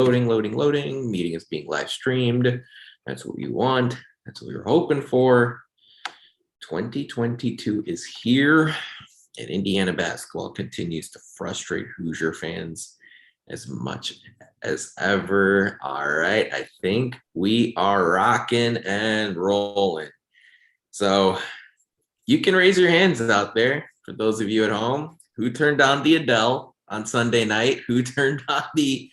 Loading. Meeting is being live streamed. That's what we want. That's what we were hoping for. 2022 is here, and Indiana basketball continues to frustrate Hoosier fans as much as ever. All right, I think we are rocking and rolling. So you can raise your hands out there for those of you at home. Who turned on the Adele on Sunday night? Who turned on the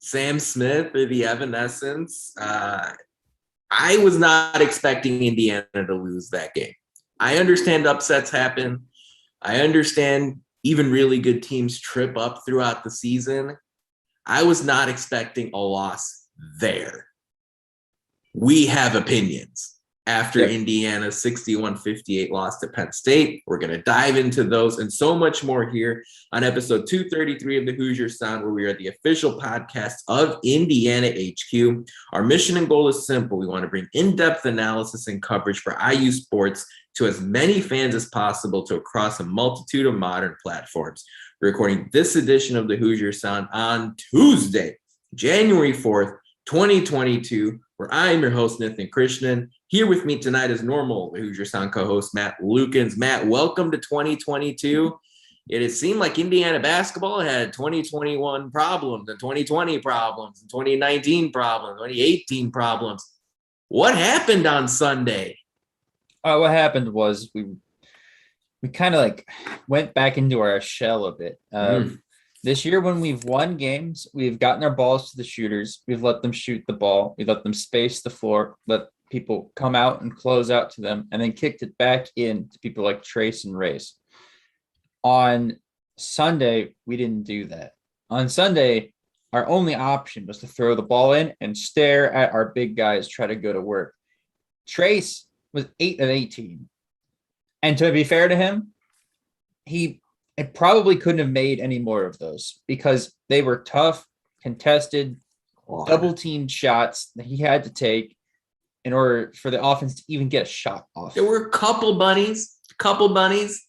Sam Smith or the Evanescence? I was not expecting Indiana to lose that game. I understand upsets happen. I understand even really good teams trip up throughout the season. I was not expecting a loss there. We have opinions after Indiana's 61-58 loss to Penn State. We're going to dive into those and so much more here on episode 233 of the Hoosier Sound, where we are the official podcast of Indiana HQ. Our mission and goal is simple. We want to bring in-depth analysis and coverage for IU sports to as many fans as possible to across a multitude of modern platforms. We're recording this edition of the Hoosier Sound on Tuesday, January 4th, 2022, where I am your host, Nathan Khristian. Here with me tonight as normal, the Hoosier Sound co-host, Matt Lukens. Matt, welcome to 2022. It has seemed like Indiana basketball had 2021 problems and 2020 problems and 2019 problems, 2018 problems. What happened on Sunday? What happened was we kind of like went back into our shell a bit. This year, when we've won games, we've gotten our balls to the shooters. We've let them shoot the ball. We let them space the floor, let people come out and close out to them, and then kicked it back in to people like Trace and Race. On Sunday, we didn't do that. On Sunday, our only option was to throw the ball in and stare at our big guys try to go to work. Trace was 8 of 18. And to be fair to him, he probably couldn't have made any more of those because they were tough, contested, double-teamed shots that he had to take in order for the offense to even get a shot off. There were a couple bunnies.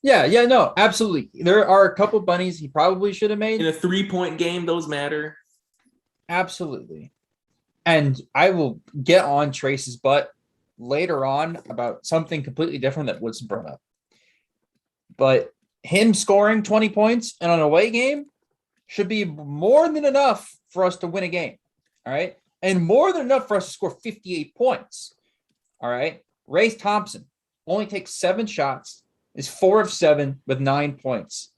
Yeah, no, absolutely. There are a couple bunnies he probably should have made. In a 3-point game, those matter. Absolutely. And I will get on Trace's butt later on about something completely different that Woodson brought up. But him scoring 20 points in an away game should be more than enough for us to win a game. All right. And more than enough for us to score 58 points. All right. Race Thompson only takes 7 shots, is 4 of 7 with 9 points.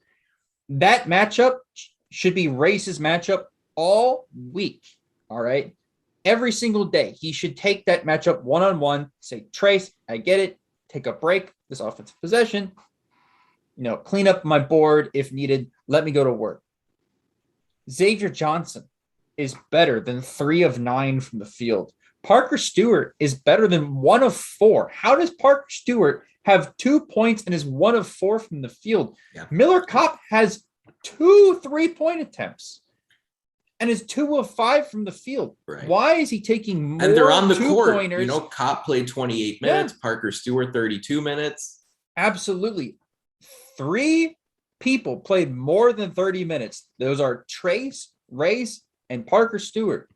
That matchup should be Race's matchup all week. All right. Every single day, he should take that matchup one-on-one, say, Trace, I get it. Take a break, this offensive possession. Clean up my board if needed. Let me go to work. Xavier Johnson is better than 3 of 9 from the field. Parker Stewart is better than 1 of 4. How does Parker Stewart have 2 points and is 1 of 4 from the field? Yeah. Miller Kopp has 2 3-point attempts and is 2 of 5 from the field. Right. Why is he taking more? And they're on the court. Kopp played 28 minutes. Yeah. Parker Stewart 32 minutes. Absolutely. 3 people played more than 30 minutes. Those are Trace, Race, and Parker Stewart.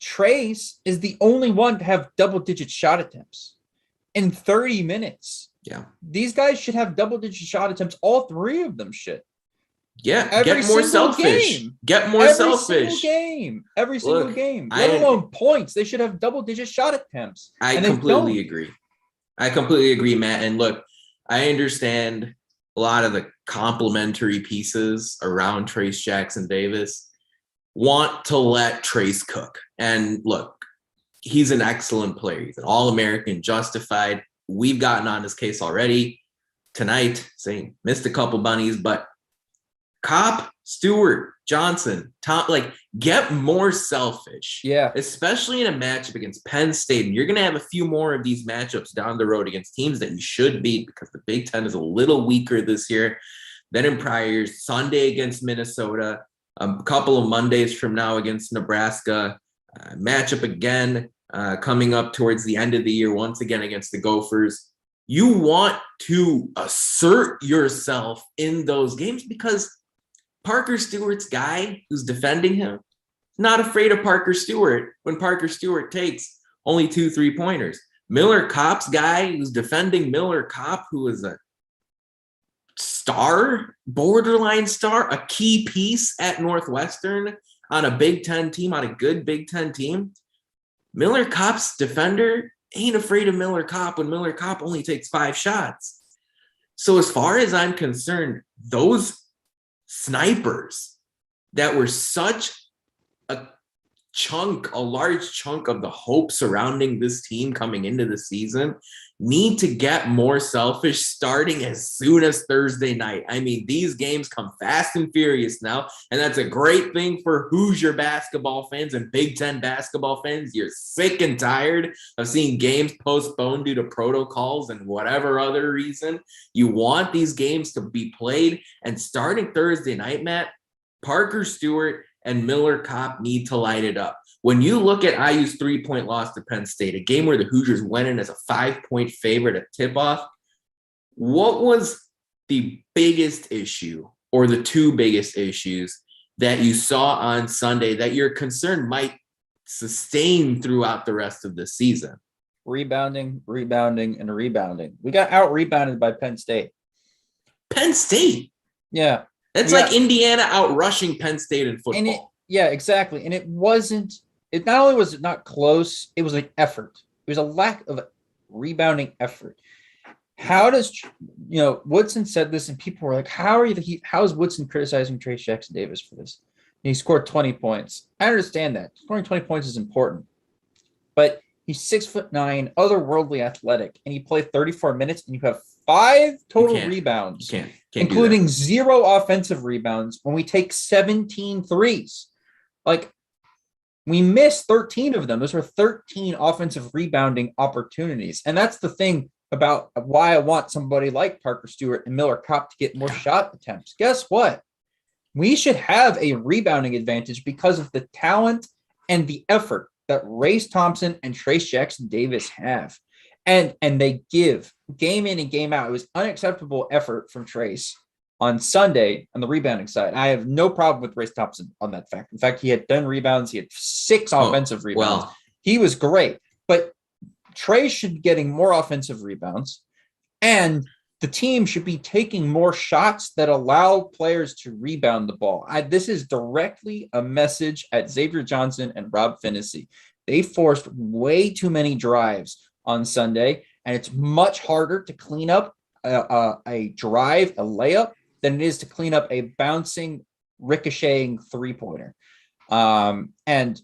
Trace is the only one to have double-digit shot attempts in 30 minutes. Yeah. These guys should have double-digit shot attempts. All 3 of them should. Yeah, get more selfish. Get more selfish. Every single game. Let alone points. They should have double-digit shot attempts. I completely agree, Matt. And look, I understand a lot of the complimentary pieces around Trace Jackson Davis want to let Trace cook. And look, he's an excellent player. He's an All-American, justified. We've gotten on his case already tonight, saying missed a couple bunnies, but Kopp, Stewart, Johnson, Tom, get more selfish. Yeah. Especially in a matchup against Penn State. And you're going to have a few more of these matchups down the road against teams that you should beat because the Big Ten is a little weaker this year than in prior years. Sunday against Minnesota, a couple of Mondays from now against Nebraska, matchup again coming up towards the end of the year, once again against the Gophers. You want to assert yourself in those games because Parker Stewart's guy who's defending him, Not afraid of Parker Stewart when Parker Stewart takes only 2 3-pointers. Miller Kopp's guy who's defending Miller Kopp, who is a star, borderline star, a key piece at Northwestern on a Big Ten team, on a good Big Ten team. Miller Kopp's defender ain't afraid of Miller Kopp when Miller Kopp only takes 5 shots. So as far as I'm concerned, those snipers that were such a large chunk of the hope surrounding this team coming into the season need to get more selfish starting as soon as Thursday night. I mean, these games come fast and furious now, and that's a great thing for Hoosier basketball fans and Big Ten basketball fans. You're sick and tired of seeing games postponed due to protocols and whatever other reason. You want these games to be played, and starting Thursday night, Matt, Parker Stewart and Miller Kopp need to light it up. When you look at IU's 3-point loss to Penn State, a game where the Hoosiers went in as a 5-point favorite at tip-off, what was the biggest issue or the 2 biggest issues that you saw on Sunday that you're concerned might sustain throughout the rest of the season? Rebounding, and rebounding. We got out-rebounded by Penn State. Penn State? Yeah. That's like Indiana out-rushing Penn State in football. Exactly. And it not only was it not close, it was an effort. It was a lack of rebounding effort. How does, Woodson said this and people were like, how is Woodson criticizing Trayce Jackson-Davis for this? And he scored 20 points. I understand that. Scoring 20 points is important. But he's 6'9", otherworldly athletic, and he played 34 minutes, and you have 5 total rebounds, including 0 offensive rebounds when we take 17 threes. Like, we missed 13 of them. Those were 13 offensive rebounding opportunities. And that's the thing about why I want somebody like Parker Stewart and Miller Kopp to get more shot attempts. Guess what? We should have a rebounding advantage because of the talent and the effort that Race Thompson and Trayce Jackson-Davis have. And they give game in and game out. It was unacceptable effort from Trayce on Sunday on the rebounding side. I have no problem with Race Thompson on that fact. In fact, he had 10 rebounds. He had 6 offensive rebounds. Well. He was great. But Trayce should be getting more offensive rebounds, and the team should be taking more shots that allow players to rebound the ball. This is directly a message at Xavier Johnson and Rob Phinisee. They forced way too many drives on Sunday, and it's much harder to clean up a drive, a layup, than it is to clean up a bouncing, ricocheting 3-pointer. And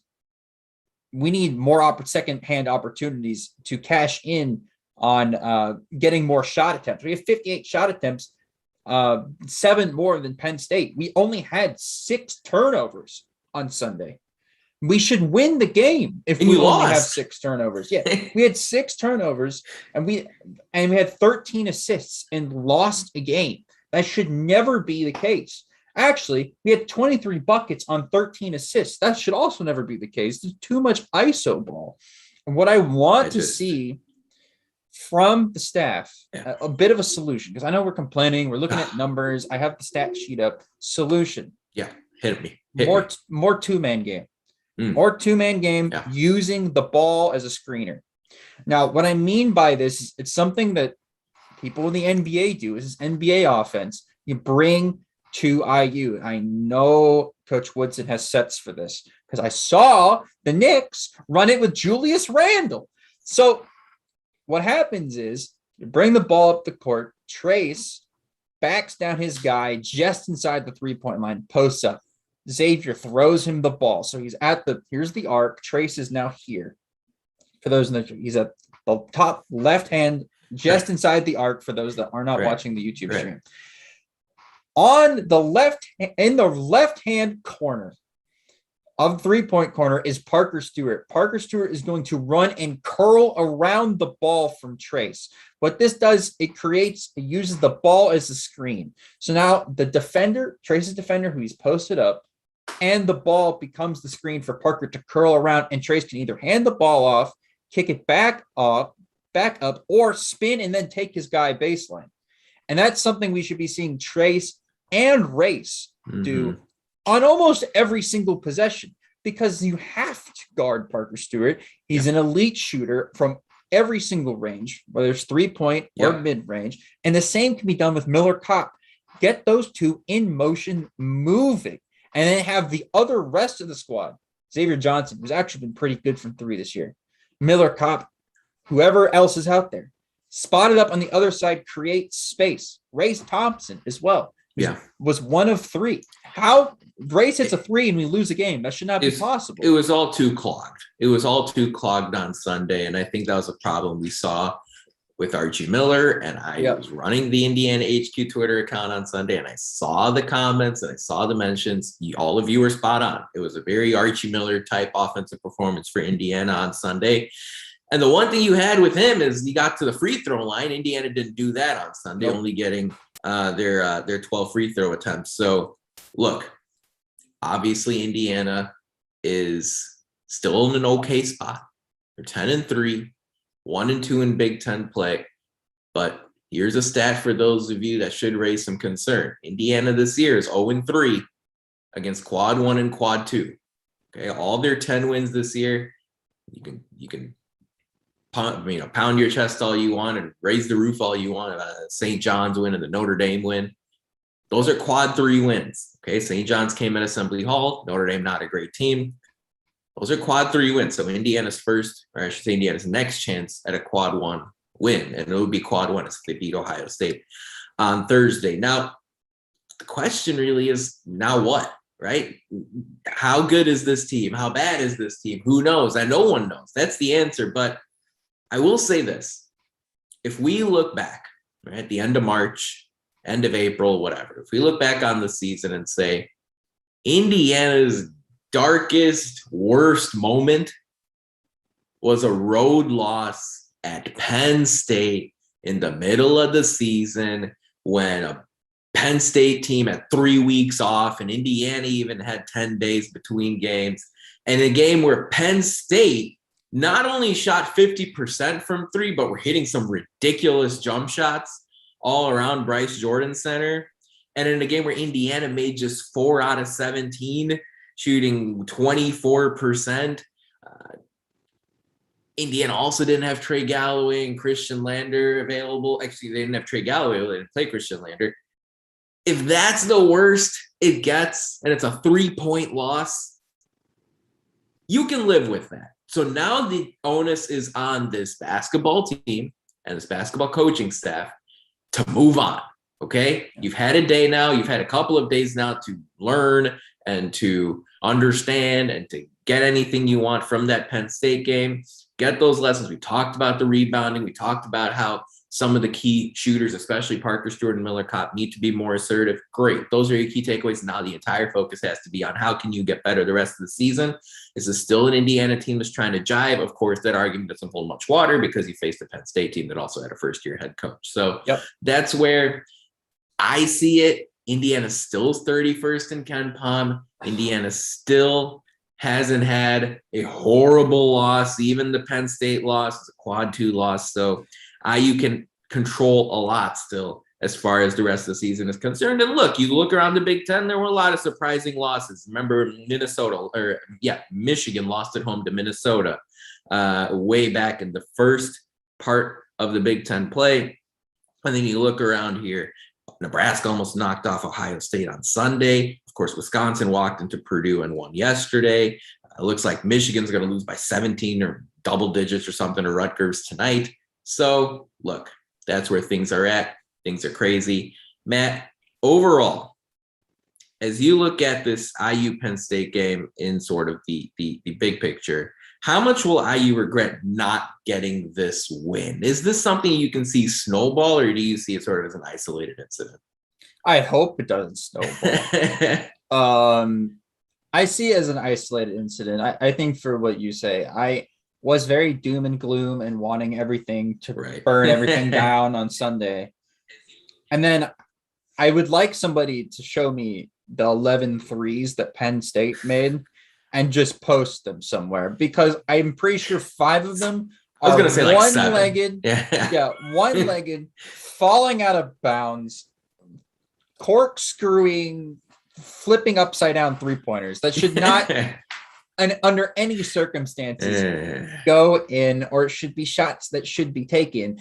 we need more second-hand opportunities to cash in on getting more shot attempts. We have 58 shot attempts, 7 more than Penn State. We only had 6 turnovers on Sunday. We should win the game if we only have 6 turnovers. Yeah, we had 6 turnovers, and we had 13 assists and lost a game. That should never be the case. Actually, we had 23 buckets on 13 assists. That should also never be the case. There's too much ISO ball. And what I want to see from the staff, a bit of a solution, because I know we're complaining. We're looking at numbers. I have the stat sheet up. Solution. Yeah, hit me. More two-man game. More two-man game using the ball as a screener. Now, what I mean by this is it's something that people in the NBA do. Is this NBA offense. You bring to IU. I know Coach Woodson has sets for this because I saw the Knicks run it with Julius Randle. So what happens is you bring the ball up the court, Trayce backs down his guy just inside the 3-point line, posts up. Xavier throws him the ball. So he's here's the arc. Trayce is now here. For those he's at the top left hand, just inside the arc for those that are not watching the YouTube stream. On the left-hand corner of the 3-point corner is Parker Stewart. Parker Stewart is going to run and curl around the ball from Trayce. What this does, it uses the ball as a screen. So now the defender, Trayce's defender, who he's posted up, and the ball becomes the screen for Parker to curl around, and Trayce can either hand the ball off, kick it back up, or spin and then take his guy baseline. And that's something we should be seeing Trayce and Race do on almost every single possession. because you have to guard Parker Stewart. He's an elite shooter from every single range, whether it's 3-point or mid-range. And the same can be done with Miller Kopp. Get those two in motion moving, and then have the other rest of the squad. Xavier Johnson, who's actually been pretty good from 3 this year. Miller Kopp, whoever else is out there. Spot it up on the other side, create space. Race Thompson as well. Was one of 3. How Race hits a 3 and we lose a game? That should not be possible. It was all too clogged. It was all too clogged on Sunday. And I think that was a problem we saw with Archie Miller. And I was running the Indiana HQ Twitter account on Sunday, and I saw the comments and I saw the mentions. All of you were spot on. It was a very Archie Miller type offensive performance for Indiana on Sunday. And the one thing you had with him is he got to the free throw line. Indiana didn't do that on Sunday, only getting their 12 free throw attempts. So look, obviously Indiana is still in an okay spot. They're 10-3, 1-2 in Big Ten play. But here's a stat for those of you that should raise some concern. Indiana this year is 0-3 against quad 1 and quad 2. Okay, all their 10 wins this year. You can pound your chest all you want and raise the roof all you want. St. John's win and the Notre Dame win. Those are quad 3 wins. Okay, St. John's came at Assembly Hall. Notre Dame, not a great team. Those are quad 3 wins. So Indiana's first, or I should say Indiana's next chance at a quad 1 win. And it would be quad 1 if they beat Ohio State on Thursday. Now, the question really is, now what, right? How good is this team? How bad is this team? Who knows? And no one knows. That's the answer. But I will say this. If we look back, right, at the end of March, end of April, whatever, if we look back on the season and say Indiana's darkest, worst moment was a road loss at Penn State in the middle of the season when a Penn State team had 3 weeks off and Indiana even had 10 days between games, and a game where Penn State not only shot 50% from 3, but were hitting some ridiculous jump shots all around Bryce Jordan Center. And in a game where Indiana made just 4 out of 17, shooting 24%. Indiana also didn't have Trey Galloway and Khristian Lander available. Actually, they didn't have Trey Galloway. They didn't play Khristian Lander. If that's the worst it gets, and it's a 3-point loss, you can live with that. So now the onus is on this basketball team and this basketball coaching staff to move on, okay? You've had a day now. You've had a couple of days now to learn and to understand and to get anything you want from that Penn State game. Get those lessons. We talked about the rebounding. We talked about how some of the key shooters, especially Parker Stewart and Miller Kopp, need to be more assertive. Great. Those are your key takeaways. Now the entire focus has to be on how can you get better the rest of the season. Is this still an Indiana team that's trying to jive? Of course, that argument doesn't hold much water because you faced a Penn State team that also had a first-year head coach. So that's where I see it. Indiana still is 31st in Ken Pom. Indiana still hasn't had a horrible loss. Even the Penn State loss is a quad 2 loss. So IU can control a lot still as far as the rest of the season is concerned. And look, you look around the Big Ten, there were a lot of surprising losses. Remember Michigan lost at home to Minnesota way back in the first part of the Big Ten play. And then you look around here, Nebraska almost knocked off Ohio State on Sunday. Of course, Wisconsin walked into Purdue and won yesterday. It looks like Michigan's going to lose by 17 or double digits or something to Rutgers tonight. So, look, that's where things are at. Things are crazy. Matt, overall, as you look at this IU Penn State game in sort of the big picture, how much will IU regret not getting this win? Is this something you can see snowball, or do you see it sort of as an isolated incident? I hope it doesn't snowball. I see it as an isolated incident. I think for what you say, I was very doom and gloom and wanting everything to burn everything down on Sunday. And then I would like somebody to show me the 11 threes that Penn State made and just post them somewhere, because I'm pretty sure 5 of them I was going to say like one-legged, 7. One-legged, falling out of bounds, corkscrewing, flipping upside down 3-pointers. That should not and under any circumstances, Eh. go in, or it should be shots that should be taken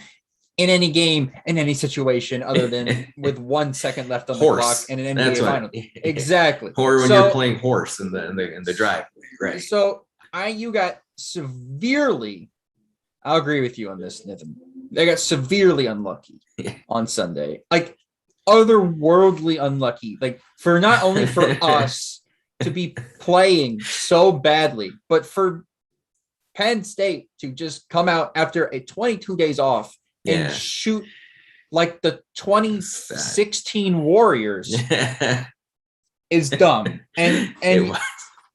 in any game, in any situation, other than with 1 second left on the clock in an NBA final. Exactly. Or when you're playing horse in the driveway, right? So you got severely. I'll agree with you on this, Nathan. They got severely unlucky on Sunday, like otherworldly unlucky, like for not only for us to be playing so badly, but for Penn State to just come out after a 22 days off and shoot like the 2016 Warriors is dumb. And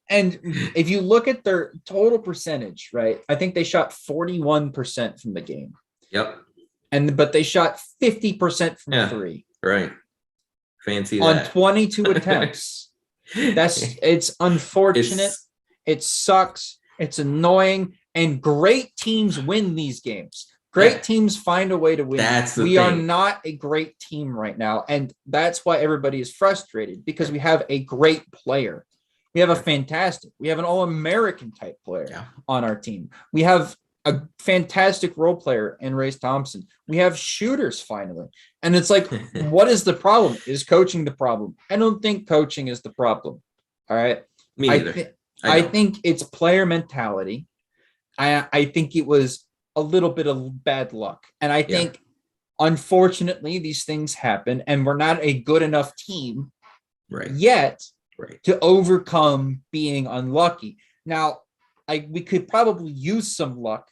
if you look at their total percentage, right, I think they shot 41% from the game. Yep. But they shot 50% from three. Right. Fancy on that. 22 attempts. It's unfortunate. It sucks. It's annoying. And great teams win these games. Great teams find a way to win. We are not a great team right now. And that's why everybody is frustrated, because we have a great player. We have we have an all-American type player on our team. We have a fantastic role player in Race Thompson. We have shooters finally. And it's like, what is the problem? Is coaching the problem? I don't think coaching is the problem. All right. Me neither. I think it's player mentality. I think it was a little bit of bad luck. And I think, unfortunately, these things happen, and we're not a good enough team yet to overcome being unlucky. Now, we could probably use some luck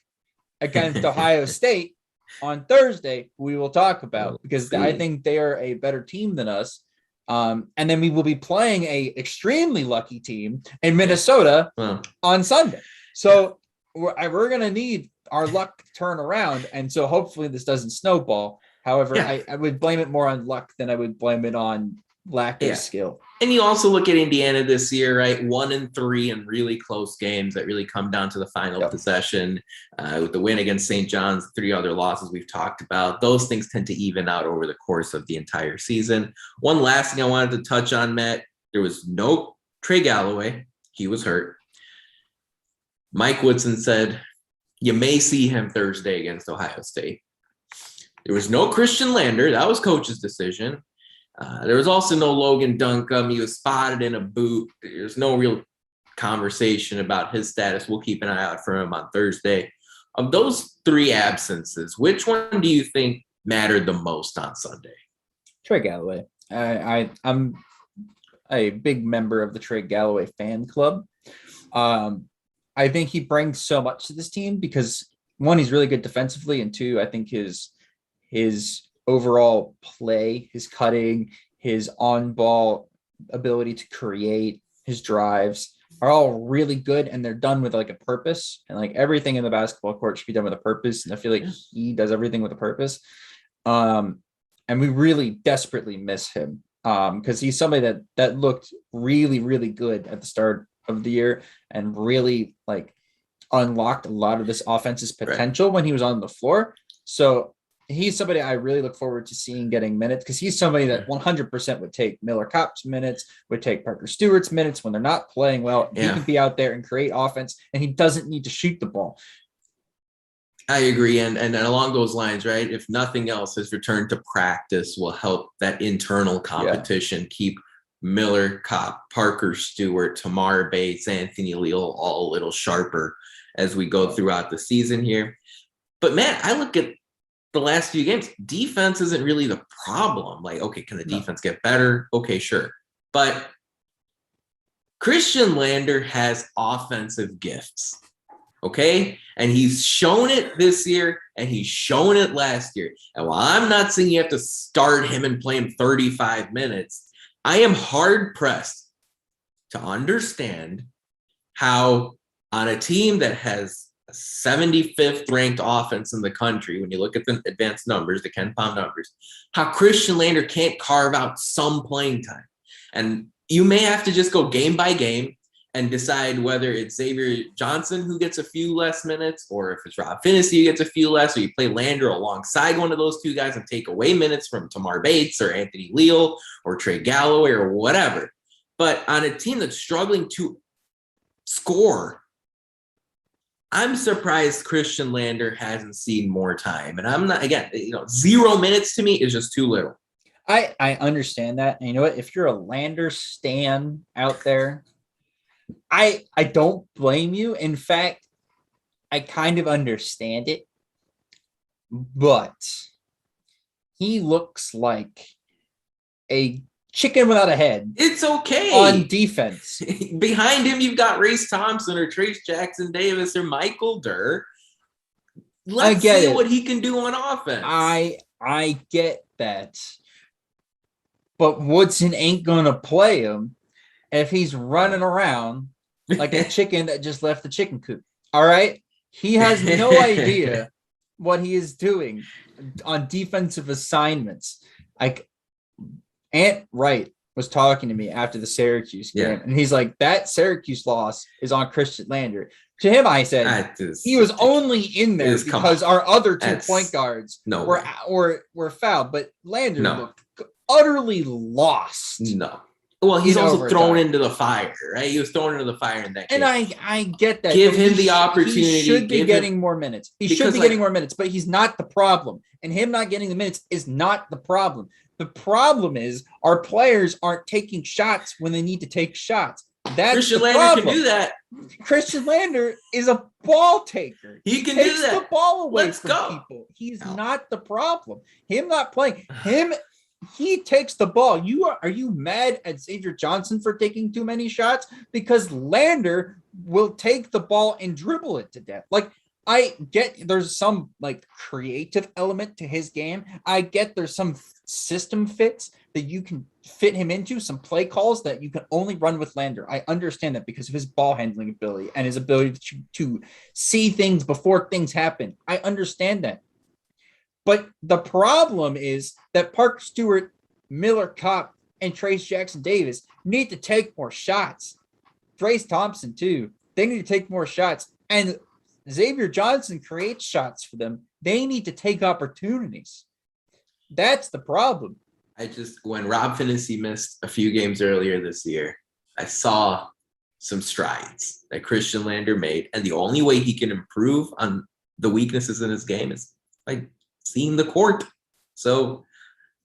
against Ohio State on Thursday, we will talk about, because I think they are a better team than us. And then we will be playing a extremely lucky team in Minnesota on Sunday. So we're going to need our luck to turn around. And so hopefully this doesn't snowball. However, I would blame it more on luck than I would blame it on lack of skill. And you also look at Indiana this year, right? 1-3 in really close games that really come down to the final possession. With the win against St. John's, 3 other losses we've talked about. Those things tend to even out over the course of the entire season. One last thing I wanted to touch on, Matt. There was no Trey Galloway. He was hurt. Mike Woodson said, you may see him Thursday against Ohio State. There was no Khristian Lander. That was coach's decision. There was also no Logan Duncombe. He was spotted in a boot. There's no real conversation about his status. We'll keep an eye out for him on Thursday. Of those 3 absences, which one do you think mattered the most on Sunday? Trey Galloway. I'm a big member of the Trey Galloway fan club. I think he brings so much to this team because, 1, he's really good defensively, and 2, I think his overall play, his cutting, his on-ball ability to create, his drives are all really good, and they're done with like a purpose. And like everything in the basketball court should be done with a purpose. And I feel like he does everything with a purpose. And we really desperately miss him because he's somebody that looked really, really good at the start of the year and really like unlocked a lot of this offense's potential when he was on the floor. So he's somebody I really look forward to seeing getting minutes, because he's somebody that 100% would take Miller Kopp's minutes, would take Parker Stewart's minutes when they're not playing well. He can be out there and create offense, and he doesn't need to shoot the ball. I agree. And along those lines, right, if nothing else, his return to practice will help that internal competition keep Miller, Kopp, Parker Stewart, Tamar Bates, Anthony Leal all a little sharper as we go throughout the season here. But, Matt, I look at the last few games, defense isn't really the problem. Like, okay, can the defense get better? Okay, sure. But Khristian Lander has offensive gifts, okay? And he's shown it this year, and he's shown it last year. And while I'm not saying you have to start him and play him 35 minutes, I am hard-pressed to understand how on a team that has a 75th ranked offense in the country, when you look at the advanced numbers, the Ken Palm numbers, how Khristian Lander can't carve out some playing time. And you may have to just go game by game and decide whether it's Xavier Johnson who gets a few less minutes, or if it's Rob Finney who gets a few less, or you play Lander alongside one of those two guys and take away minutes from Tamar Bates or Anthony Leal or Trey Galloway or whatever. But on a team that's struggling to score. I'm surprised Khristian Lander hasn't seen more time. And I'm not, again, 0 minutes to me is just too little. I understand that. And you know what? If you're a Lander stan out there, I don't blame you. In fact, I kind of understand it. But he looks like a chicken without a head. It's okay. On defense. Behind him, you've got Race Thompson or Trace Jackson Davis or Michael Durr. Let's see what he can do on offense. I get that. But Woodson ain't going to play him if he's running around like a chicken that just left the chicken coop. All right? He has no idea what he is doing on defensive assignments. Like, Ant Wright was talking to me after the Syracuse game, and he's like, that Syracuse loss is on Khristian Lander. To him, I said, he was only in there because our other two point guards were fouled, but Lander looked utterly lost. No. Well, he's also thrown into the fire, right? He was thrown into the fire in that game. And I get that. Give him the opportunity. He should be getting more minutes. He should be getting more minutes, but he's not the problem. And him not getting the minutes is not the problem. The problem is our players aren't taking shots when they need to take shots. That's Khristian Lander can do that. Khristian Lander is a ball taker. He can do that. Takes the ball away from people. He's not the problem. Him not playing. He takes the ball. Are you mad at Xavier Johnson for taking too many shots? Because Lander will take the ball and dribble it to death. Like, I get there's some like creative element to his game. I get there's some system fits that you can fit him into, some play calls that you can only run with Lander. I understand that because of his ball handling ability and his ability to see things before things happen. I understand that. But the problem is that Parker Stewart, Miller Kopp, and Trace Jackson Davis need to take more shots. Trace Thompson, too. They need to take more shots. And Xavier Johnson creates shots for them. They need to take opportunities. That's the problem. When Rob Finney missed a few games earlier this year, I saw some strides that Khristian Lander made. And the only way he can improve on the weaknesses in his game is like seeing the court. So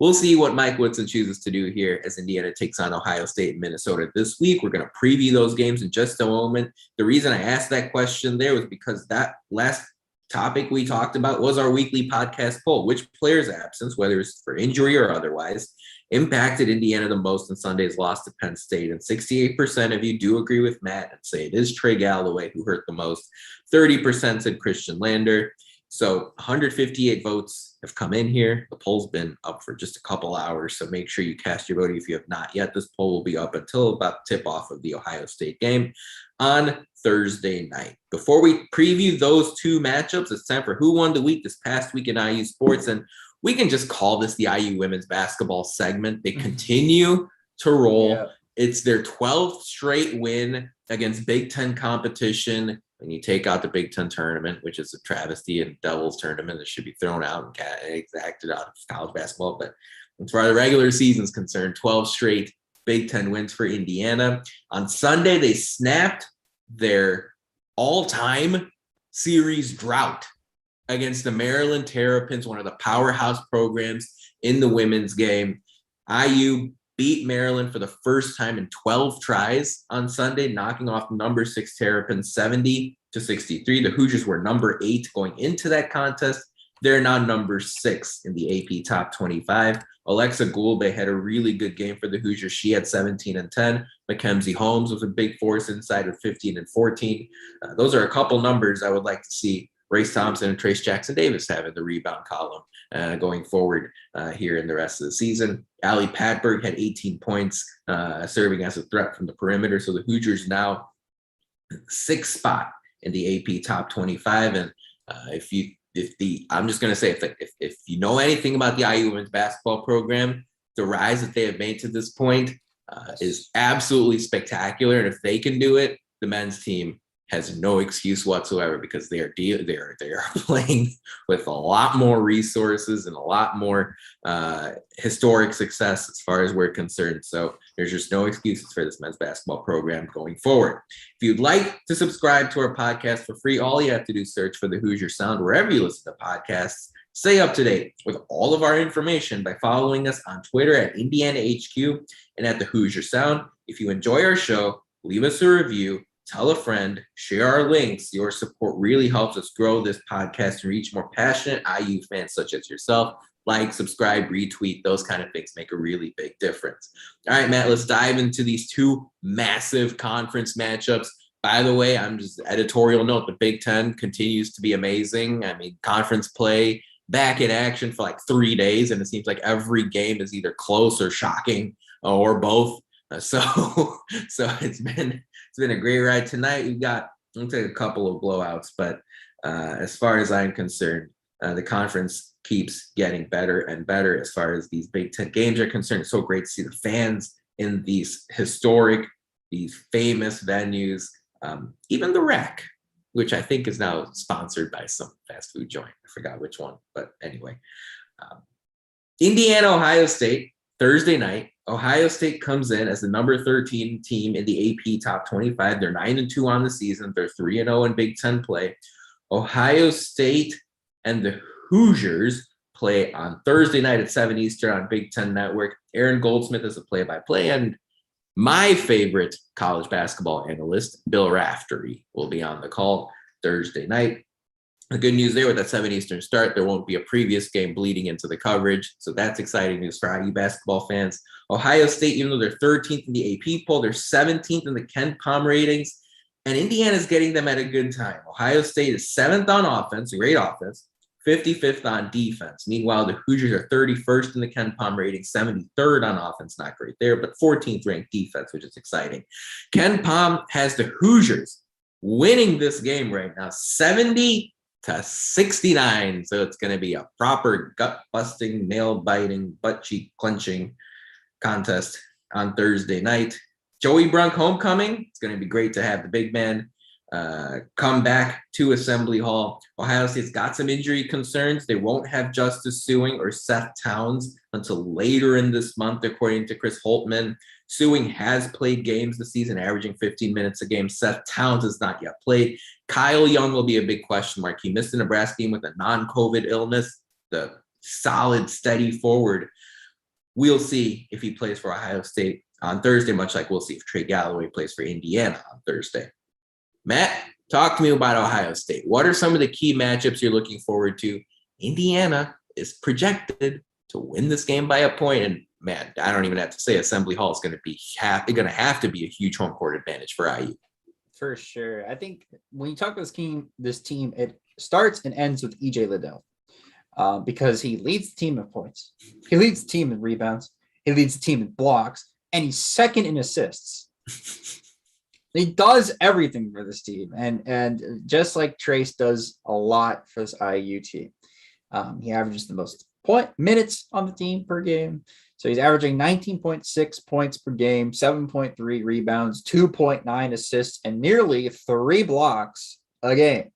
we'll see what Mike Woodson chooses to do here as Indiana takes on Ohio State and Minnesota this week. We're going to preview those games in just a moment. The reason I asked that question there was because that last topic we talked about was our weekly podcast poll. Which player's absence, whether it's for injury or otherwise, impacted Indiana the most in Sunday's loss to Penn State? And 68% of you do agree with Matt and say it is Trey Galloway who hurt the most. 30% said Khristian Lander. So 158 votes have come in here. The poll's been up for just a couple hours, so make sure you cast your vote if you have not yet. This poll will be up until about tip-off of the Ohio State game on Thursday night. Before we preview those two matchups, it's time for Who Won the Week this past week in IU sports, and we can just call this the IU women's basketball segment. They continue to roll. Yeah. It's their 12th straight win against Big Ten competition. When you take out the Big Ten tournament, which is a travesty and Devils tournament that should be thrown out and exacted out of college basketball. But as far as the regular season is concerned, 12 straight Big Ten wins for Indiana. On Sunday, they snapped their all-time series drought against the Maryland Terrapins, one of the powerhouse programs in the women's game. IU beat Maryland for the first time in 12 tries on Sunday, knocking off number 6 Terrapins 70-63. The Hoosiers were number 8 going into that contest. They're now number 6 in the AP Top 25. Alexa Goulbe had a really good game for the Hoosiers. She had 17 and 10. Mackenzie Holmes was a big force inside with 15 and 14. Those are a couple numbers I would like to see Race Thompson and Trace Jackson Davis have in the rebound column going forward here in the rest of the season. Ali Patberg had 18 points, serving as a threat from the perimeter. So the Hoosiers now 6th spot in the AP Top 25. And I'm just going to say, if you know anything about the IU women's basketball program, the rise that they have made to this point is absolutely spectacular. And if they can do it, the men's team has no excuse whatsoever because they are playing with a lot more resources and a lot more historic success as far as we're concerned. So there's just no excuses for this men's basketball program going forward. If you'd like to subscribe to our podcast for free, all you have to do is search for the Hoosier Sound wherever you listen to podcasts. Stay up to date with all of our information by following us on Twitter at Indiana HQ and at the Hoosier Sound. If you enjoy our show, leave us a review, tell a friend, share our links. Your support really helps us grow this podcast and reach more passionate IU fans such as yourself. Like, subscribe, retweet, those kind of things make a really big difference. All right, Matt, let's dive into these two massive conference matchups. By the way, I'm just editorial note, the Big Ten continues to be amazing. I mean, conference play back in action for like 3 days, and it seems like every game is either close or shocking or both. So it's been a great ride tonight. We've got, looks like a couple of blowouts, but as far as I'm concerned, the conference keeps getting better and better as far as these Big Ten games are concerned. It's so great to see the fans in these historic, these famous venues, even the Rack, which I think is now sponsored by some fast food joint. I forgot which one, but anyway. Indiana, Ohio State, Thursday night. Ohio State comes in as the number 13 team in the AP Top 25. They're 9-2 on the season. They're 3-0 in Big Ten play. Ohio State and the Hoosiers play on Thursday night at 7 Eastern on Big Ten Network. Aaron Goldsmith is a play-by-play, and my favorite college basketball analyst, Bill Raftery, will be on the call Thursday night. The good news there with that 7 Eastern start, there won't be a previous game bleeding into the coverage. So that's exciting news for IU basketball fans. Ohio State, even though they're 13th in the AP poll, they're 17th in the Ken Pom ratings. And Indiana's getting them at a good time. Ohio State is 7th on offense, a great offense, 55th on defense. Meanwhile, the Hoosiers are 31st in the Ken Pom rating, 73rd on offense, not great there, but 14th ranked defense, which is exciting. Ken Pom has the Hoosiers winning this game right now, 70-69. So it's going to be a proper gut-busting, nail-biting, butt-cheek clenching contest on Thursday night. Joey Brunk homecoming. It's going to be great to have the big man come back to Assembly Hall. Ohio State's got some injury concerns. They won't have Justice Sewing or Seth Towns until later in this month, according to Chris Holtman. Sewing has played games this season, averaging 15 minutes a game. Seth Towns has not yet played. Kyle Young will be a big question mark. He missed the Nebraska game with a non-COVID illness. The solid, steady forward. We'll see if he plays for Ohio State on Thursday, much like we'll see if Trey Galloway plays for Indiana on Thursday. Matt, talk to me about Ohio State. What are some of the key matchups you're looking forward to? Indiana is projected to win this game by a point, and man, I don't even have to say Assembly Hall is going to have to be a huge home court advantage for IU. For sure. I think when you talk about this team, it starts and ends with EJ Liddell because he leads the team in points. He leads the team in rebounds. He leads the team in blocks, and he's second in assists. He does everything for this team, and just like Trace does a lot for this IU team. He averages the most minutes on the team per game. So he's averaging 19.6 points per game, 7.3 rebounds, 2.9 assists, and nearly 3 blocks a game.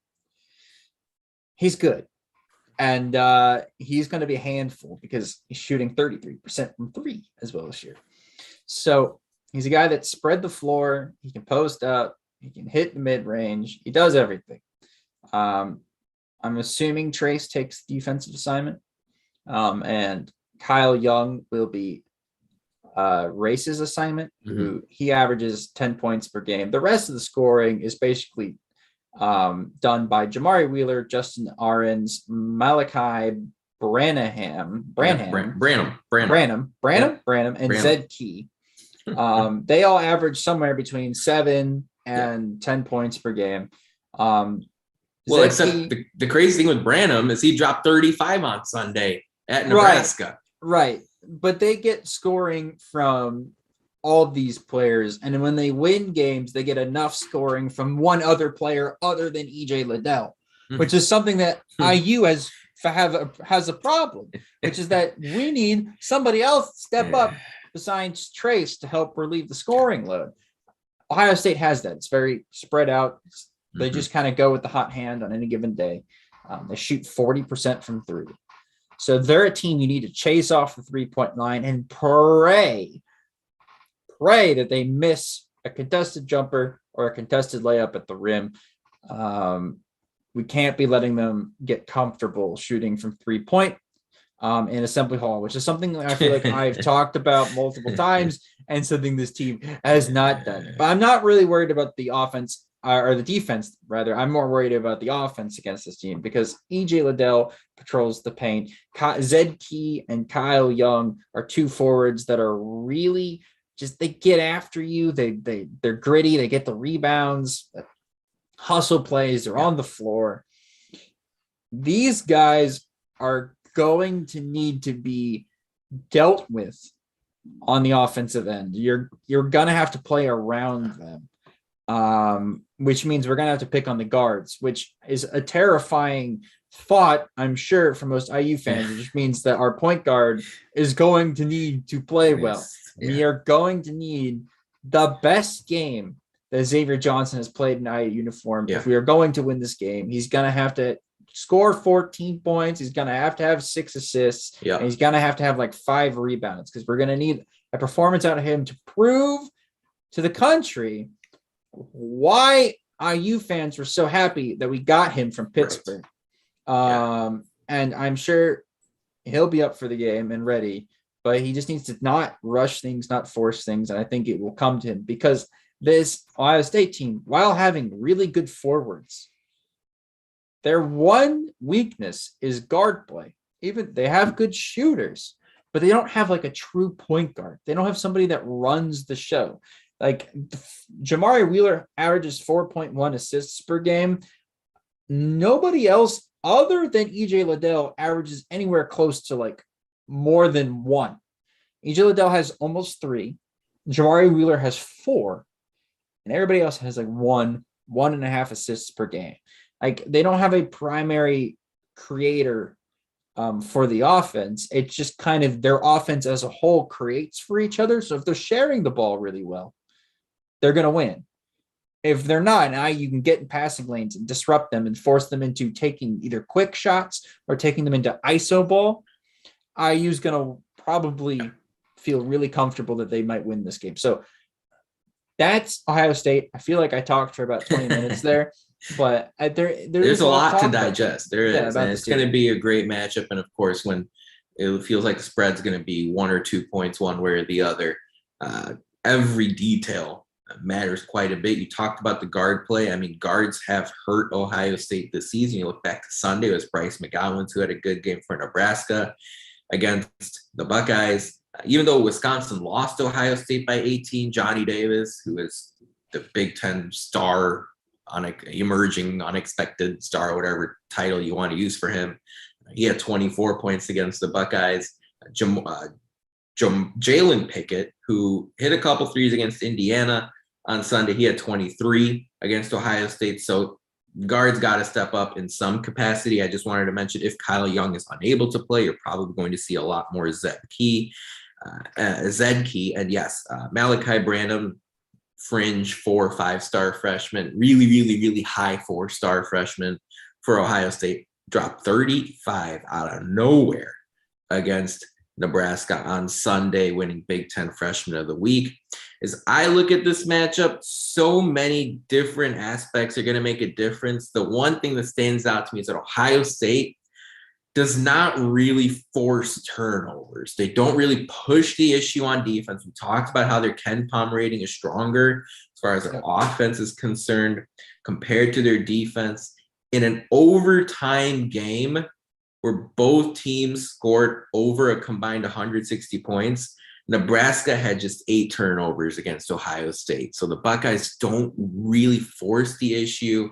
He's good. And he's going to be a handful because he's shooting 33% from 3 as well this year. So he's a guy that spread the floor. He can post up. He can hit the mid-range. He does everything. I'm assuming Trace takes the defensive assignment. And Kyle Young will be Race's assignment. Who he averages 10 points per game. The rest of the scoring is basically done by Jamari Wheeler, Justin Ahrens, Malachi Branham, and Zed Key. They all average somewhere between 7 and 10 points per game. Well, except the crazy thing with Branham is he dropped 35 on Sunday at Nebraska. Right. But they get scoring from all these players. And when they win games, they get enough scoring from one other player other than EJ Liddell, which is something that IU has a problem, which is that we need somebody else to step up besides Trace to help relieve the scoring load. Ohio State has that. It's very spread out. It's They just kind of go with the hot hand on any given day. They shoot 40% from three. So they're a team you need to chase off the 3-point line and pray that they miss a contested jumper or a contested layup at the rim. We can't be letting them get comfortable shooting from 3-point in Assembly Hall, which is something that I feel like I've talked about multiple times and something this team has not done. But I'm not really worried about the offense or the defense, rather. I'm more worried about the offense against this team because EJ Liddell patrols the paint. Zed Key and Kyle Young are two forwards that are really just, they get after you. They're gritty. They get the rebounds, hustle plays. They're on the floor. These guys are going to need to be dealt with on the offensive end. You're going to have to play around them, which means we're going to have to pick on the guards, which is a terrifying thought, I'm sure, for most IU fans. It just means that our point guard is going to need to play well. Yeah. We are going to need the best game that Xavier Johnson has played in IU uniform. Yeah. If we are going to win this game, he's going to have to score 14 points. He's going to have 6 assists. Yeah. And he's going to have like 5 rebounds because we're going to need a performance out of him to prove to the country why IU fans were so happy that we got him from Pittsburgh. Right. And I'm sure he'll be up for the game and ready, but he just needs to not rush things, not force things. And I think it will come to him because this Ohio State team, while having really good forwards, their one weakness is guard play. Even they have good shooters, but they don't have like a true point guard. They don't have somebody that runs the show. Like Jamari Wheeler averages 4.1 assists per game. Nobody else other than EJ Liddell averages anywhere close to like more than 1. EJ Liddell has almost 3. Jamari Wheeler has 4. And everybody else has like 1.5 assists per game. Like they don't have a primary creator for the offense. It's just kind of their offense as a whole creates for each other. So if they're sharing the ball really well, they're going to win. If they're not, now you can get in passing lanes and disrupt them and force them into taking either quick shots or taking them into ISO ball. IU's going to probably feel really comfortable that they might win this game. So that's Ohio State. I feel like I talked for about 20 minutes there, but there's a lot to digest. There is. And it's going to be a great matchup. And of course, when it feels like the spread's going to be 1 or 2 points one way or the other, every detail matters quite a bit. You talked about the guard play. I mean, guards have hurt Ohio State this season. You look back to Sunday, it was Bryce McGowan who had a good game for Nebraska against the Buckeyes. Even though Wisconsin lost to Ohio State by 18, Johnny Davis, who is the Big Ten star, emerging, unexpected star, whatever title you want to use for him, he had 24 points against the Buckeyes. Jalen Pickett, who hit a couple threes against Indiana on Sunday, he had 23 against Ohio State. So guards got to step up in some capacity. I just wanted to mention if Kyle Young is unable to play, you're probably going to see a lot more Zed Key. And yes, Malachi Branham, fringe 4 or 5-star freshman, really high 4-star freshman for Ohio State, dropped 35 out of nowhere against Nebraska on Sunday, winning Big Ten Freshman of the Week. As I look at this matchup, so many different aspects are going to make a difference. The one thing that stands out to me is that Ohio State does not really force turnovers. They don't really push the issue on defense. We talked about how their Ken Pom rating is stronger as far as their offense is concerned compared to their defense. In an overtime game where both teams scored over a combined 160 points, Nebraska had just 8 turnovers against Ohio State. So the Buckeyes don't really force the issue.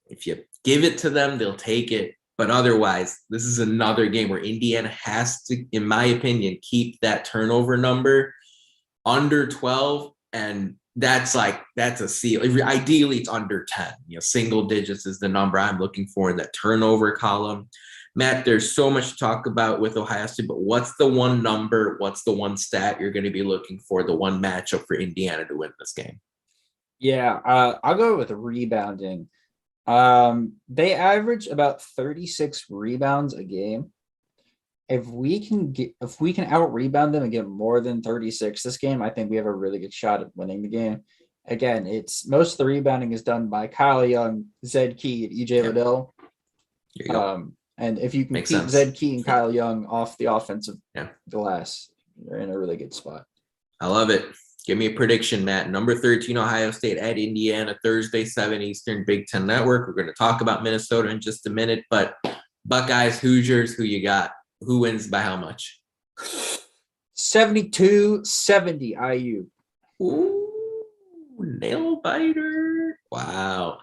If you give it to them, they'll take it. But otherwise, this is another game where Indiana has to, in my opinion, keep that turnover number under 12. And that's a seal. Ideally, it's under 10. Single digits is the number I'm looking for in that turnover column. Matt, there's so much to talk about with Ohio State, but what's the one number, what's the one stat you're going to be looking for, the one matchup for Indiana to win this game? Yeah, I'll go with rebounding. They average about 36 rebounds a game. If we can out rebound them and get more than 36 this game, I think we have a really good shot at winning the game. Again, it's most of the rebounding is done by Kyle Young, Zed Key, and EJ Yep. Liddell. Here you go. And if you can Makes keep sense. Zed Key and Kyle Young off the offensive Yeah. glass, you're in a really good spot. I love it. Give me a prediction, Matt. Number 13, Ohio State at Indiana, Thursday, 7 Eastern, Big Ten Network. We're going to talk about Minnesota in just a minute, but Buckeyes, Hoosiers, who you got? Who wins by how much? 72-70 IU. Ooh, nail biter. Wow.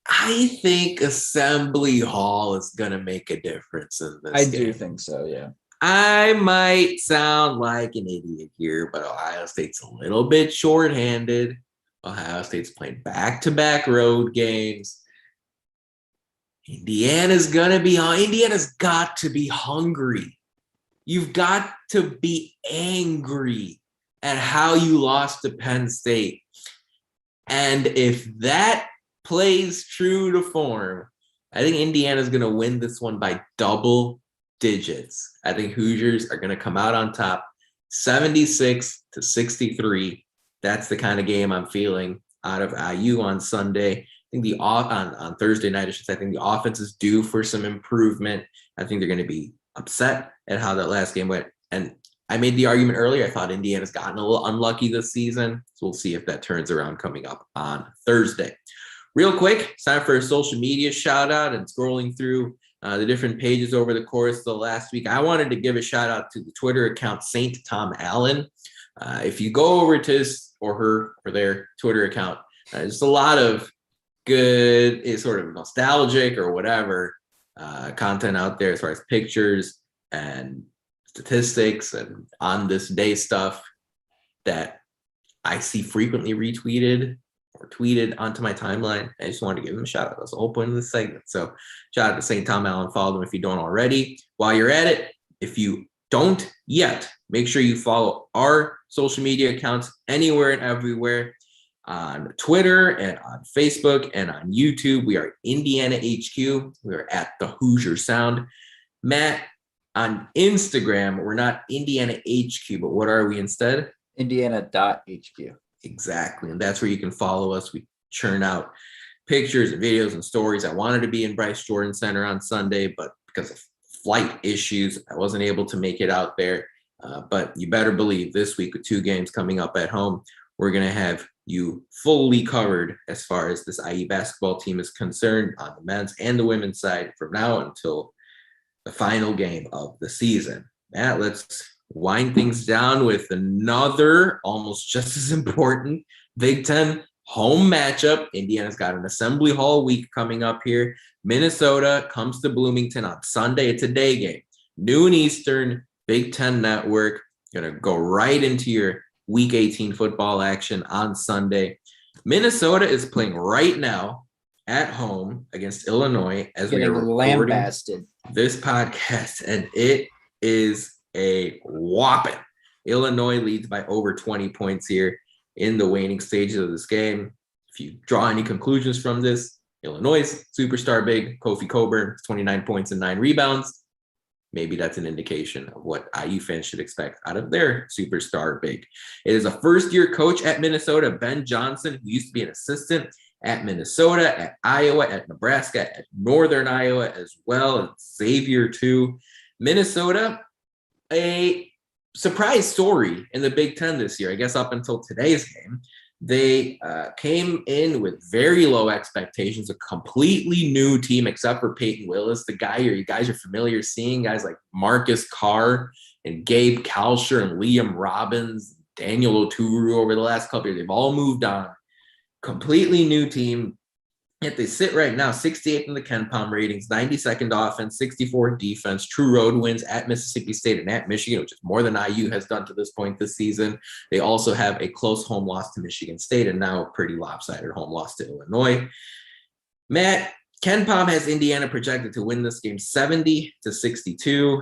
I think Assembly Hall is going to make a difference in this I game. do think so, yeah. I might sound like an idiot here, but Ohio State's a little bit shorthanded. Ohio State's playing back-to-back road games. Indiana's got to be hungry. You've got to be angry at how you lost to Penn State. And if that plays true to form, I think Indiana's going to win this one by double digits. I think Hoosiers are going to come out on top 76-63. That's the kind of game I'm feeling out of IU on Sunday. I think on Thursday night, I think the offense is due for some improvement. I think they're going to be upset at how that last game went. And I made the argument earlier. I thought Indiana's gotten a little unlucky this season. So we'll see if that turns around coming up on Thursday. Real quick, it's time for a social media shout out and scrolling through the different pages over the course of the last week. I wanted to give a shout out to the Twitter account, Saint Tom Allen. If you go over to his or her or their Twitter account, there's a lot of good, sort of nostalgic or whatever content out there as far as pictures and statistics and on this day stuff that I see frequently retweeted or tweeted onto my timeline. I just wanted to give him a shout out. That's the whole point of this segment. So shout out to St. Tom Allen. Follow them if you don't already. While you're at it, if you don't yet, make sure you follow our social media accounts anywhere and everywhere. On Twitter and on Facebook and on YouTube, we are Indiana HQ. We are at the Hoosier Sound. Matt, on Instagram, we're not Indiana HQ, but what are we instead? Indiana.HQ. Exactly. And that's where you can follow us. We churn out pictures and videos and stories. I wanted to be in Bryce Jordan Center on Sunday, but because of flight issues, I wasn't able to make it out there. But you better believe this week with 2 games coming up at home, we're going to have you fully covered as far as this IU basketball team is concerned on the men's and the women's side from now until the final game of the season. Matt, let's wind things down with another almost just as important Big Ten home matchup. Indiana's got an Assembly Hall week coming up here. Minnesota comes to Bloomington on Sunday. It's a day game. Noon Eastern, Big Ten Network. Going to go right into your Week 18 football action on Sunday. Minnesota is playing right now at home against Illinois as we are recording this podcast, and it is a whopping. Illinois leads by over 20 points here in the waning stages of this game. If you draw any conclusions from this, Illinois' superstar big, Kofi Coburn, 29 points and 9 rebounds. Maybe that's an indication of what IU fans should expect out of their superstar big. It is a first-year coach at Minnesota, Ben Johnson, who used to be an assistant at Minnesota, at Iowa, at Nebraska, at Northern Iowa as well, and Xavier too. Minnesota, a surprise story in the Big Ten this year, I guess up until today's game. They came in with very low expectations, a completely new team except for Peyton Willis, the guy you guys are familiar seeing, guys like Marcus Carr and Gabe Kalsher and Liam Robbins, Daniel Oturu over the last couple of years. They've all moved on. Completely new team. Yet they sit right now 68th in the KenPom ratings, 92nd offense, 64 defense, true road wins at Mississippi State and at Michigan, which is more than IU has done to this point this season. They also have a close home loss to Michigan State and now a pretty lopsided home loss to Illinois. Matt, KenPom has Indiana projected to win this game 70-62.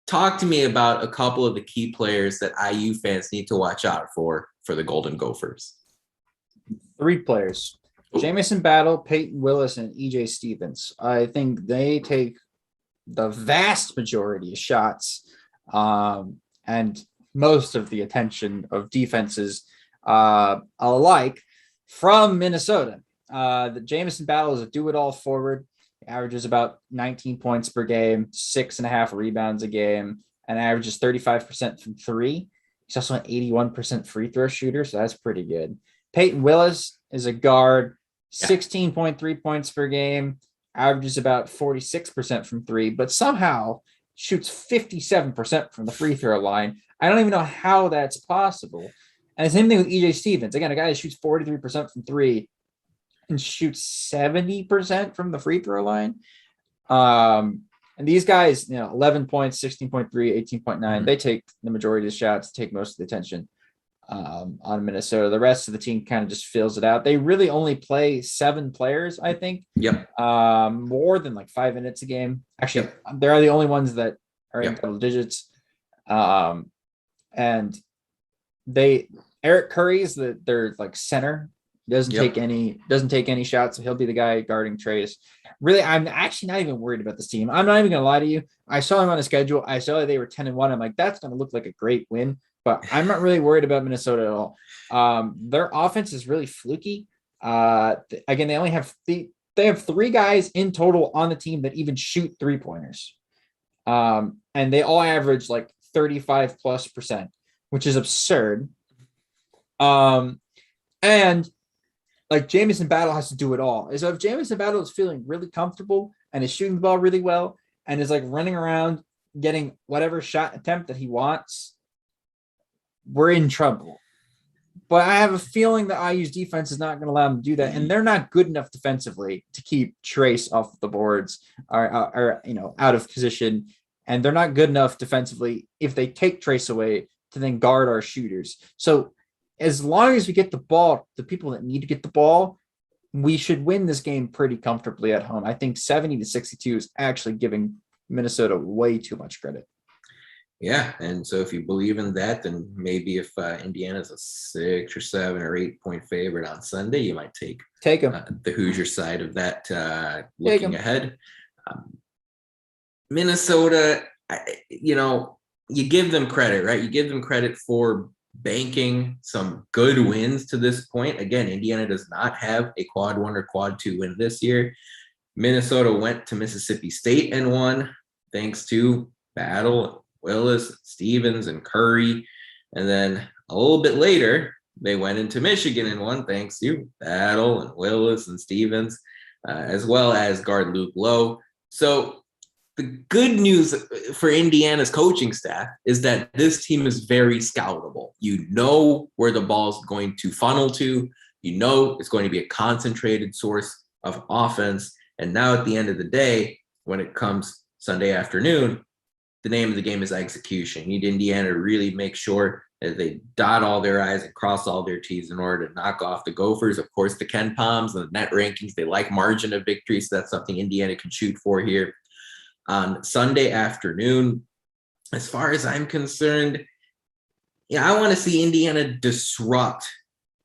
Talk to me about a couple of the key players that IU fans need to watch out for the Golden Gophers. Three players. Oh. Jamison Battle, Peyton Willis, and EJ Stevens. I think they take the vast majority of shots and most of the attention of defenses alike from Minnesota. The Jamison Battle is a do-it-all forward. He averages about 19 points per game, 6.5 rebounds a game, and averages 35% from three. He's also an 81% free throw shooter, so that's pretty good. Peyton Willis is a guard, 16.3 points per game, averages about 46% from three, but somehow shoots 57% from the free throw line. I don't even know how that's possible. And the same thing with EJ Stevens. Again, a guy that shoots 43% from three and shoots 70% from the free throw line. And these guys, 11 points, 16.3, 18.9, they take the majority of the shots, take most of the attention on Minnesota. The rest of the team kind of just fills it out. They really only play 7 players, I think. Yep. More than like 5 minutes a game. Actually, they're the only ones that are in double digits. And Eric Curry's their like center. Doesn't take any shots, so he'll be the guy guarding Trace. Really, I'm actually not even worried about this team. I'm not even gonna lie to you. I saw him on the schedule. I saw that they were 10-1. I'm like, that's gonna look like a great win, but I'm not really worried about Minnesota at all. Their offense is really fluky. Again, they only have they have 3 guys in total on the team that even shoot 3-pointers. And they all average like 35+%, which is absurd. And like Jamison Battle has to do it all. So if Jamison Battle is feeling really comfortable and is shooting the ball really well and is like running around getting whatever shot attempt that he wants, we're in trouble. But I have a feeling that IU's defense is not going to allow them to do that, and they're not good enough defensively to keep Trace off the boards or out of position, and they're not good enough defensively if they take Trace away to then guard our shooters. So as long as we get the ball, the people that need to get the ball, we should win this game pretty comfortably at home. I think 70-62 is actually giving Minnesota way too much credit. Yeah, and so if you believe in that, then maybe if Indiana's a 6 or 7 or 8 point favorite on Sunday, you might take them. The Hoosier side of that looking ahead. Minnesota, you give them credit, right? You give them credit for banking some good wins to this point. Again, Indiana does not have a quad 1 or quad 2 win this year. Minnesota went to Mississippi State and won thanks to Battle, Willis, Stevens, and Curry. And then a little bit later, they went into Michigan and won thanks to Battle and Willis and Stevens, as well as guard Luke Lowe. So the good news for Indiana's coaching staff is that this team is very scoutable. You know where the ball is going to funnel to. You know it's going to be a concentrated source of offense. And now at the end of the day, when it comes Sunday afternoon, the name of the game is execution. You need Indiana to really make sure that they dot all their I's and cross all their T's in order to knock off the Gophers. Of course, the Ken Palms and the net rankings, they like margin of victory. So that's something Indiana can shoot for here. On Sunday afternoon, as far as I'm concerned, I want to see Indiana disrupt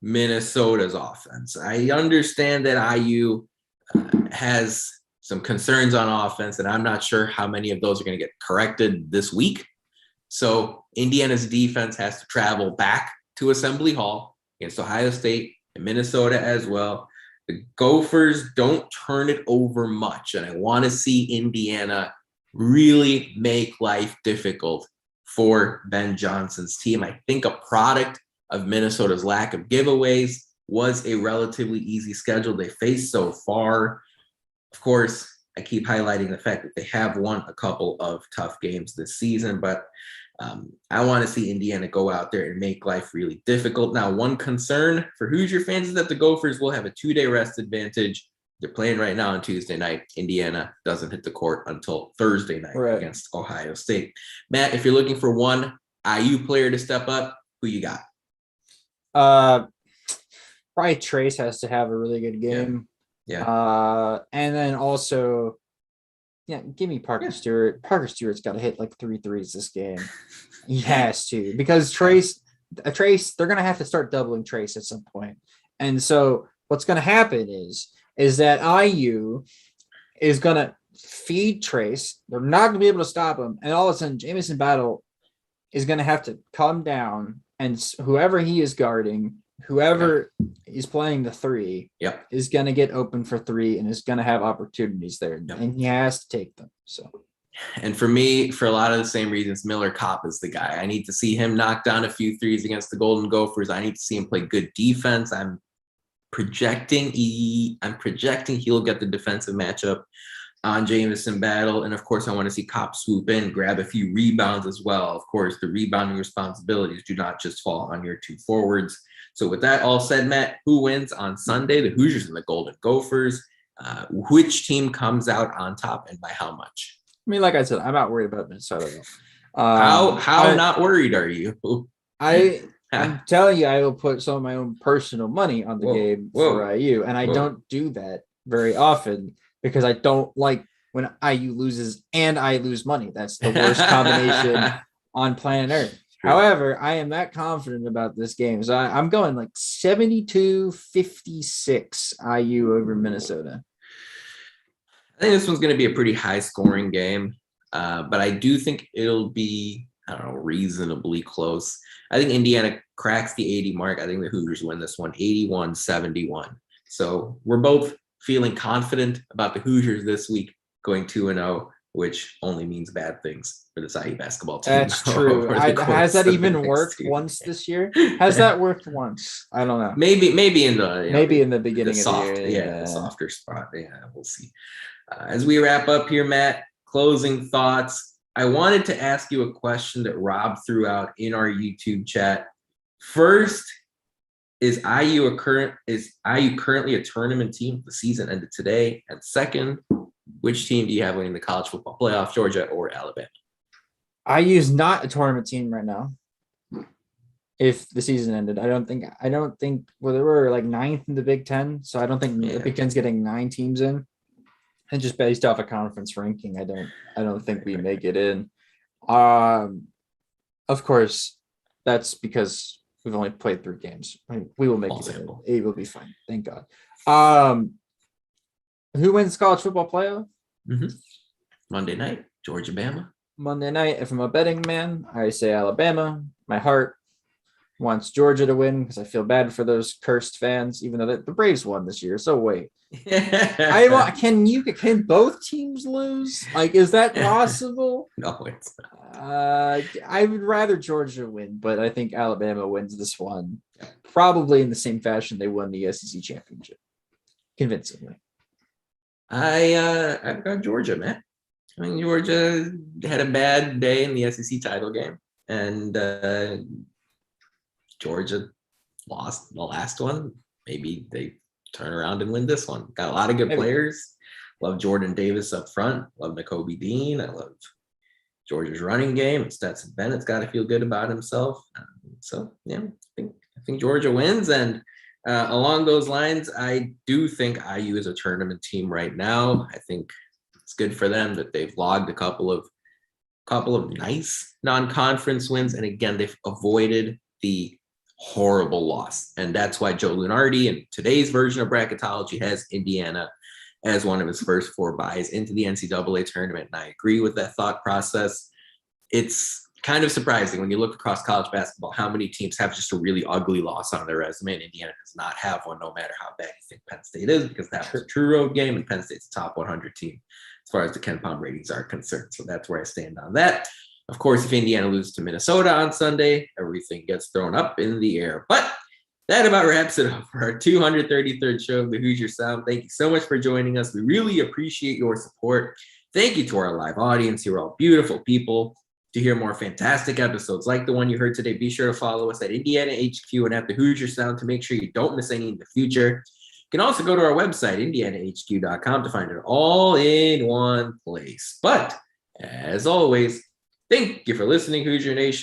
Minnesota's offense. I understand that IU has some concerns on offense, and I'm not sure how many of those are going to get corrected this week. So Indiana's defense has to travel back to Assembly Hall against Ohio State and Minnesota as well. The Gophers don't turn it over much, and I want to see Indiana really make life difficult for Ben Johnson's team. I think a product of Minnesota's lack of giveaways was a relatively easy schedule they faced so far. Of course, I keep highlighting the fact that they have won a couple of tough games this season, but I want to see Indiana go out there and make life really difficult. Now, one concern for Hoosier fans is that the Gophers will have a 2-day rest advantage. They're playing right now on Tuesday night. Indiana doesn't hit the court until Thursday night against Ohio State. Matt, if you're looking for one IU player to step up, who you got? Probably Trace has to have a really good game. Yeah. And then also, give me Parker Stewart. Parker Stewart's got to hit like 3 threes this game. He has to, because Trace, they're going to have to start doubling Trace at some point. And so what's going to happen is that IU is going to feed Trace. They're not going to be able to stop him. And all of a sudden, Jamison Battle is going to have to come down, and whoever he is guarding, whoever is playing the three, is going to get open for three and is going to have opportunities there. And he has to take them. So. And for me, for a lot of the same reasons, Miller Kopp is the guy. I need to see him knock down a few threes against the Golden Gophers. I need to see him play good defense. I'm projecting he'll get the defensive matchup on Jamison Battle. And of course, I want to see Kopp swoop in, grab a few rebounds as well. Of course, the rebounding responsibilities do not just fall on your two forwards. So with that all said, Matt, who wins on Sunday? The Hoosiers and the Golden Gophers. Which team comes out on top and by how much? I mean, like I said, I'm not worried about Minnesota. How not worried are you? I'm telling you, I will put some of my own personal money on the game for IU, and I don't do that very often because I don't like when IU loses and I lose money. That's the worst combination on planet Earth. However, I am that confident about this game, so I'm going like 72-56 IU over Minnesota. I think this one's going to be a pretty high-scoring game, but I do think it'll be, reasonably close. I think Indiana cracks the 80 mark. I think the Hoosiers win this one, 81-71. So we're both feeling confident about the Hoosiers this week, going 2-0, which only means bad things for the IU basketball team. That's true. Has that even worked once this year? Has that worked once? I don't know. Maybe in the beginning of the year. The softer spot. Yeah, we'll see. As we wrap up here, Matt, closing thoughts. I wanted to ask you a question that Rob threw out in our YouTube chat. First, is IU currently a tournament team? The season ended today. And second, which team do you have winning the college football playoff, Georgia or Alabama? IU is not a tournament team right now. If the season ended, I don't think. Well, they were like 9th in the Big Ten, so I don't think the Big Ten's getting 9 teams in. And just based off a conference ranking, I don't think we make it in. Of course, that's because we've only played 3 games. I mean, we will make it in. It will be fine. Thank God. Who wins college football playoff? Monday night, Georgia, Bama. Monday night, if I'm a betting man, I say Alabama. My heart wants Georgia to win because I feel bad for those cursed fans, even though the Braves won this year. So wait. Can both teams lose? Like, is that possible? No, it's not. I would rather Georgia win, but I think Alabama wins this one, probably in the same fashion they won the SEC championship, convincingly. I've got Georgia, man. I mean, Georgia had a bad day in the SEC title game, and Georgia lost the last one. Maybe they turn around and win this one. Got a lot of good players. Love Jordan Davis up front. Love Nakobe Dean. I love Georgia's running game. Stetson Bennett's got to feel good about himself. I think Georgia wins. And along those lines, I do think IU is a tournament team right now. I think it's good for them that they've logged a couple of nice non-conference wins. And again, they've avoided the horrible loss. And that's why Joe Lunardi in today's version of bracketology has Indiana as one of his first 4 buys into the NCAA tournament. And I agree with that thought process. It's kind of surprising when you look across college basketball, how many teams have just a really ugly loss on their resume. And Indiana does not have one, no matter how bad you think Penn State is, because that was a true road game and Penn State's a top 100 team as far as the Ken Palm ratings are concerned. So that's where I stand on that. Of course, if Indiana loses to Minnesota on Sunday, everything gets thrown up in the air. But that about wraps it up for our 233rd show of the Hoosier Sound. Thank you so much for joining us. We really appreciate your support. Thank you to our live audience. You're all beautiful people. To hear more fantastic episodes like the one you heard today, be sure to follow us at Indiana HQ and at the Hoosier Sound to make sure you don't miss any in the future. You can also go to our website, indianahq.com, to find it all in one place. But as always, thank you for listening, Hoosier Nation.